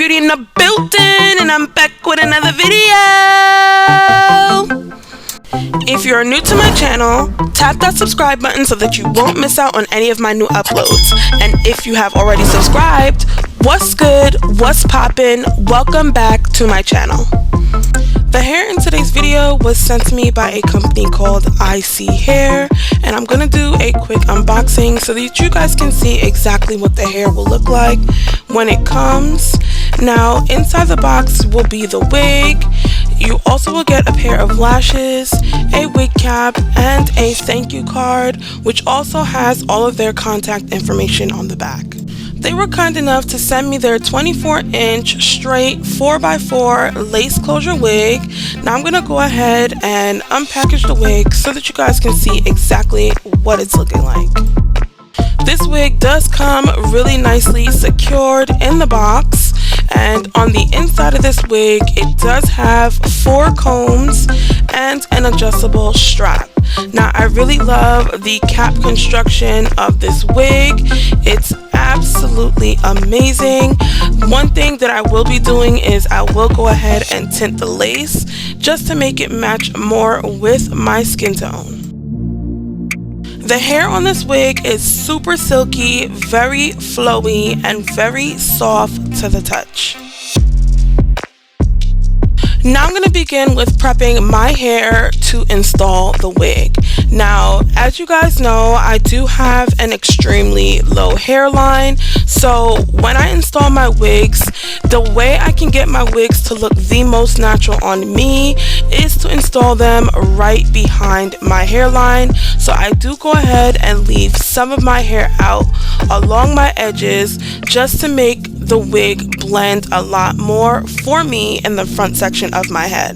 Beauty in the building, and I'm back with another video. If you're new to my channel, tap that subscribe button so that you won't miss out on any of my new uploads. And if you have already subscribed, what's good, what's poppin', welcome back to my channel. The hair in today's video was sent to me by a company called ISEE Hair, and I'm gonna do a quick unboxing so that you guys can see exactly what the hair will look like when it comes. Now, inside the box will be the wig. You also will get a pair of lashes, a wig cap, and a thank you card, which also has all of their contact information on the back. They were kind enough to send me their 24-inch straight 4x4 lace closure wig. Now I'm going to go ahead and unpackage the wig so that you guys can see exactly what it's looking like. This wig does come really nicely secured in the box, and on the inside of this wig it does have 4 combs and an adjustable strap. Now I really love the cap construction of this wig. It's absolutely amazing. One thing that I will be doing is I will go ahead and tint the lace just to make it match more with my skin tone. The hair on this wig is super silky, very flowy, and very soft to the touch. Now I'm going to begin with prepping my hair to install the wig. Now, as you guys know, I do have an extremely low hairline, so when I install my wigs, the way I can get my wigs to look the most natural on me is to install them right behind my hairline. So I do go ahead and leave some of my hair out along my edges just to make the wig blend a lot more for me in the front section of my head.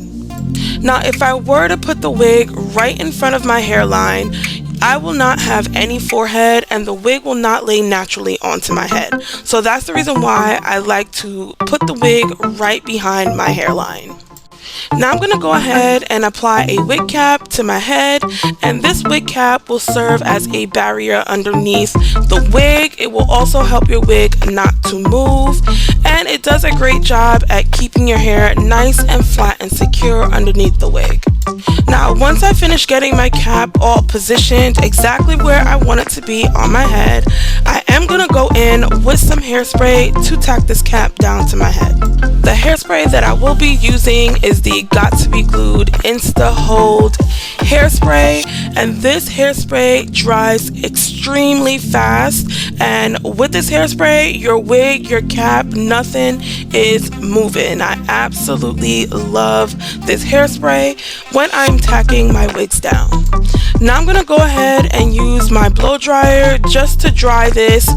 Now, if I were to put the wig right in front of my hairline, I will not have any forehead and the wig will not lay naturally onto my head. So that's the reason why I like to put the wig right behind my hairline. Now I'm going to go ahead and apply a wig cap to my head, and this wig cap will serve as a barrier underneath the wig. It will also help your wig not to move, and it does a great job at keeping your hair nice and flat and secure underneath the wig. Now, once I finish getting my cap all positioned exactly where I want it to be on my head, I am going to go in with some hairspray to tack this cap down to my head. The hairspray that I will be using is the Got to Be Glued Insta Hold hairspray, and this hairspray dries extremely fast, and with this hairspray your wig, your cap, nothing is moving. I absolutely love this hairspray when I'm tacking my wigs down. Now I'm gonna go ahead and use my blow dryer just to dry this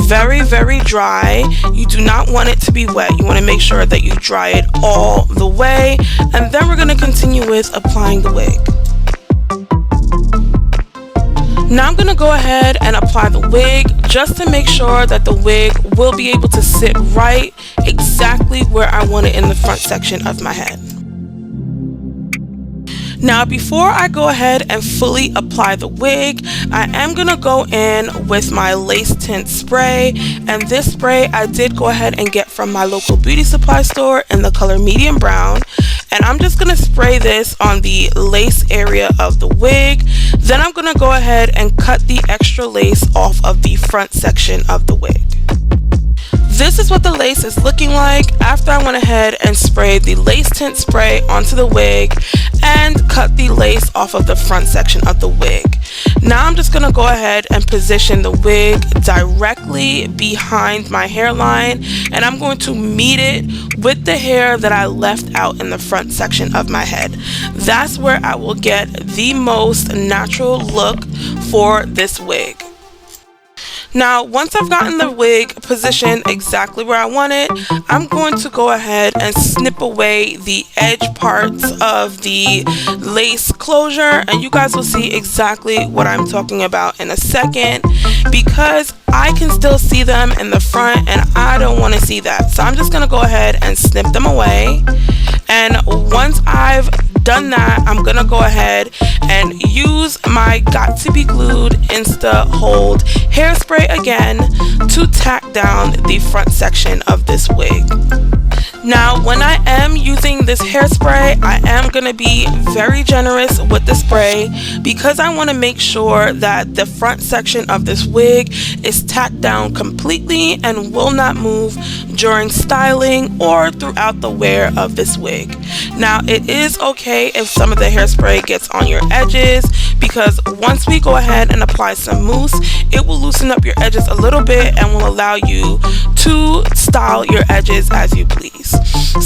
very dry. You do not want it to be wet. You want to make sure that you dry it all the way, and then we're going to continue with applying the wig. Now I'm going to go ahead and apply the wig just to make sure that the wig will be able to sit right exactly where I want it in the front section of my head. Now, before I go ahead and fully apply the wig, I am going to go in with my lace tint spray, and this spray I did go ahead and get from my local beauty supply store in the color medium brown, and I'm just going to spray this on the lace area of the wig. Then I'm going to go ahead and cut the extra lace off of the front section of the wig. This is what the lace is looking like after I went ahead and sprayed the lace tint spray onto the wig and cut the lace off of the front section of the wig. Now I'm just going to go ahead and position the wig directly behind my hairline, and I'm going to meet it with the hair that I left out in the front section of my head. That's where I will get the most natural look for this wig. Now, once I've gotten the wig positioned exactly where I want it, I'm going to go ahead and snip away the edge parts of the lace closure, and you guys will see exactly what I'm talking about in a second, because I can still see them in the front and I don't want to see that. So I'm just going to go ahead and snip them away, and once I've done that, I'm gonna go ahead and use my Got to Be Glued Insta Hold hairspray again to tack down the front section of this wig. Now, when I am using this hairspray, I am going to be very generous with the spray because I want to make sure that the front section of this wig is tacked down completely and will not move during styling or throughout the wear of this wig. Now, it is okay if some of the hairspray gets on your edges because once we go ahead and apply some mousse, it will loosen up your edges a little bit and will allow you to style your edges as you please.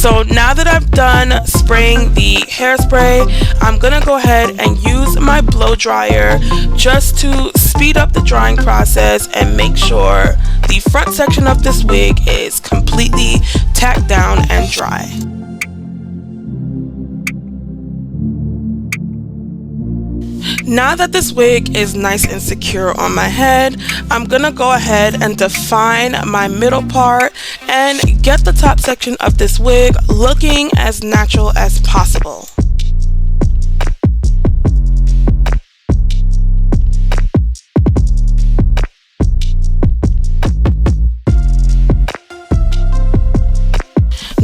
So now that I've done spraying the hairspray, I'm gonna go ahead and use my blow dryer just to speed up the drying process and make sure the front section of this wig is completely tacked down and dry. Now that this wig is nice and secure on my head, I'm gonna go ahead and define my middle part and get the top section of this wig looking as natural as possible.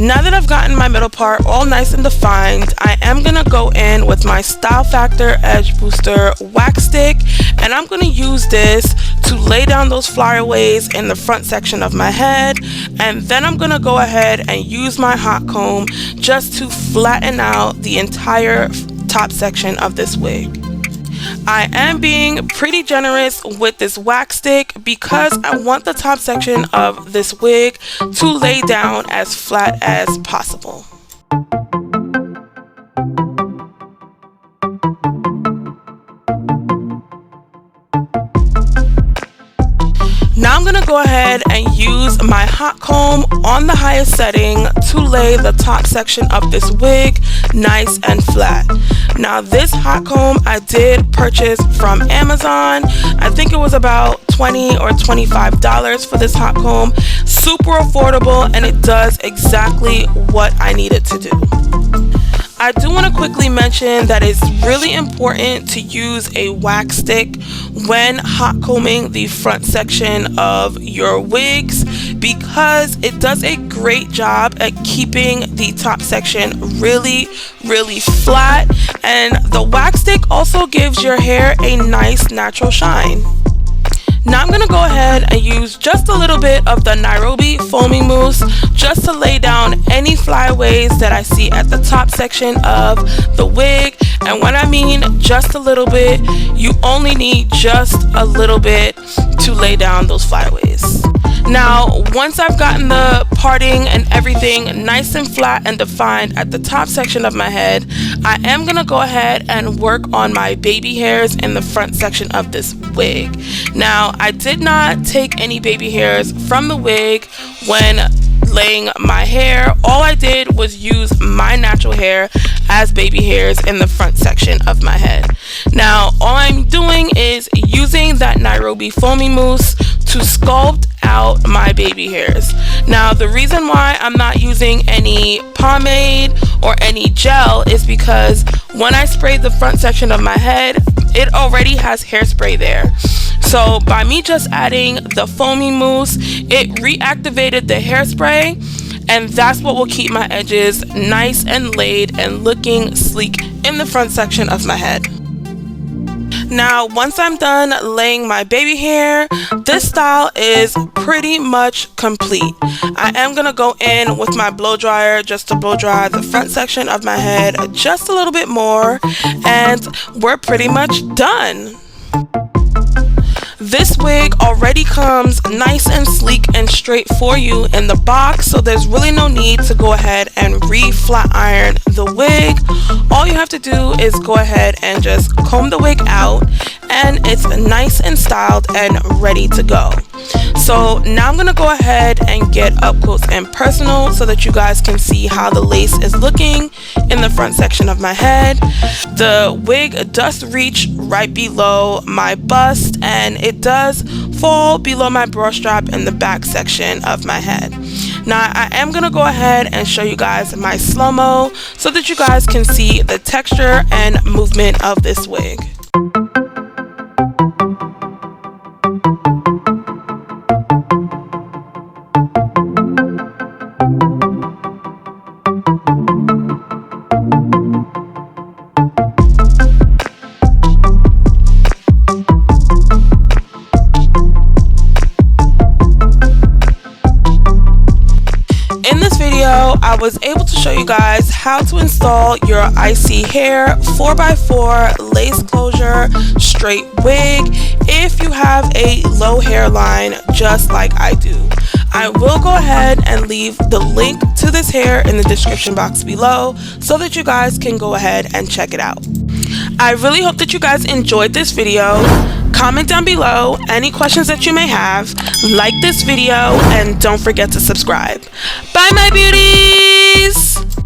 Now that I've gotten my middle part all nice and defined, I am going to go in with my Style Factor Edge Booster wax stick, and I'm going to use this to lay down those flyaways in the front section of my head, and then I'm going to go ahead and use my hot comb just to flatten out the entire top section of this wig. I am being pretty generous with this wax stick because I want the top section of this wig to lay down as flat as possible. Now I'm going to go ahead and use my hot comb on the highest setting to lay the top section of this wig nice and flat. Now this hot comb I did purchase from Amazon. I think it was about $20 or $25 for this hot comb. Super affordable, and it does exactly what I need it to do. I do want to quickly mention that it's really important to use a wax stick when hot combing the front section of your wigs because it does a great job at keeping the top section really flat, and the wax stick also gives your hair a nice natural shine. Now I'm going to go ahead and use just a little bit of the Nairobi foaming mousse just to lay down any flyaways that I see at the top section of the wig. And when I mean just a little bit, you only need just a little bit to lay down those flyaways. Now, once I've gotten the parting and everything nice and flat and defined at the top section of my head, I am going to go ahead and work on my baby hairs in the front section of this wig. Now, I did not take any baby hairs from the wig when laying my hair. All I did was use my natural hair as baby hairs in the front section of my head. Now, all I'm doing is using that Nairobi foaming mousse to sculpt out my baby hairs. Now, the reason why I'm not using any pomade or any gel is because when I sprayed the front section of my head, it already has hairspray there. So by me just adding the foaming mousse, it reactivated the hairspray, and that's what will keep my edges nice and laid and looking sleek in the front section of my head. Now, once I'm done laying my baby hair, this style is pretty much complete. I am going to go in with my blow dryer just to blow dry the front section of my head just a little bit more, and we're pretty much done. This wig already comes nice and sleek and straight for you in the box, so there's really no need to go ahead and re-flat iron the wig. All you have to do is go ahead and just comb the wig out, and it's nice and styled and ready to go. So now I'm going to go ahead and get up close and personal so that you guys can see how the lace is looking in the front section of my head. The wig does reach right below my bust, and it does fall below my bra strap in the back section of my head. Now I am gonna go ahead and show you guys my slow-mo so that you guys can see the texture and movement of this wig. In this video, I was able to show you guys how to install your ISEE hair 4x4 lace closure straight wig if you have a low hairline just like I do. I will go ahead and leave the link to this hair in the description box below so that you guys can go ahead and check it out. I really hope that you guys enjoyed this video. Comment down below any questions that you may have, like this video, and don't forget to subscribe. Bye my beauties!